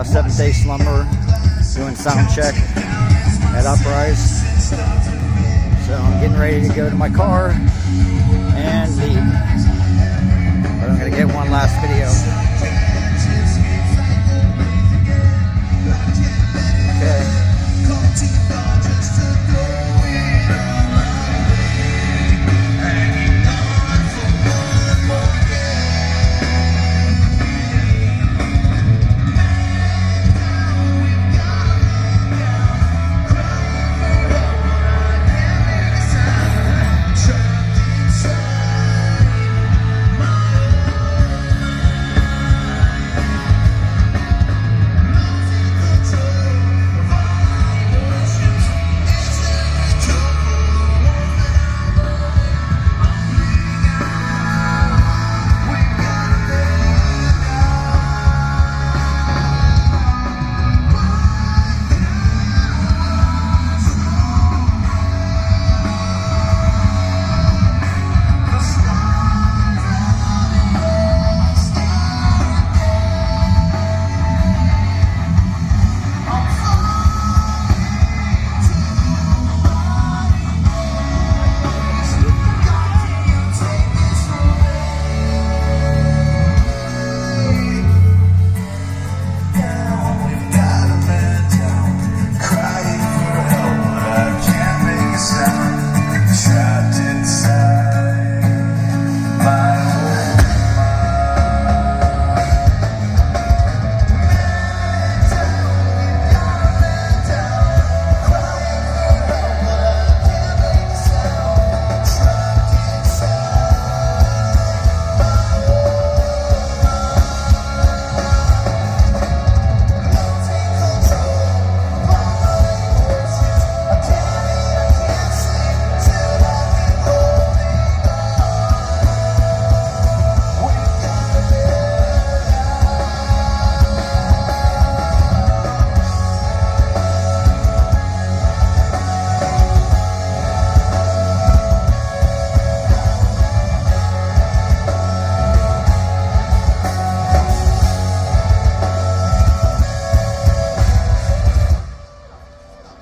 Seventh Day Slumber, doing sound check at Uprise. So I'm getting ready to go to my car and leave. But I'm going to get one last video. Okay.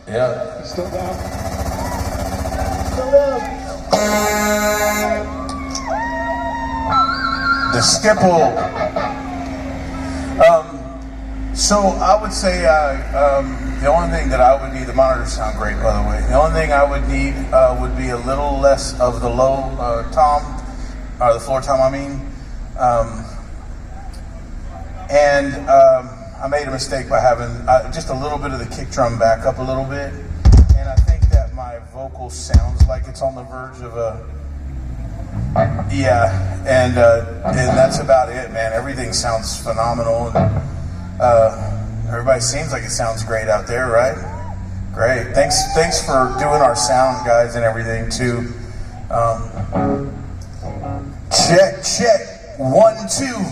Yeah. Still down. Still down. The skipple. So I would say the only thing that I would need, the monitors sound great by the way, the only thing I would need would be a little less of the low tom, or the floor tom I mean. I made a mistake by having just a little bit of the kick drum back up a little bit, and I think that my vocal sounds like it's on the verge of a, and that's about it, man. Everything sounds phenomenal, and everybody seems like it sounds great out there, right? Great. Thanks for doing our sound, guys, and everything too. Check. 1, 2.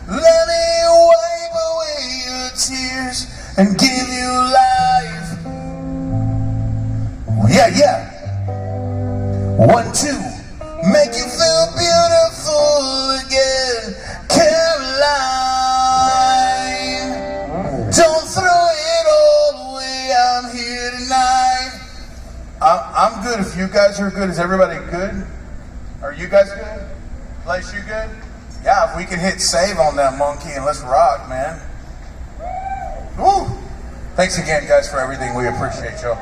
Let me wipe away your tears and give you life. Yeah. 1, 2. Make you feel beautiful again, Caroline. Don't throw it all away. I'm here tonight. I'm good. If you guys are good, is everybody good? Are you guys good? Blaze, you good? Yeah, if we can hit save on that monkey and let's rock, man. Woo! Thanks again, guys, for everything. We appreciate y'all.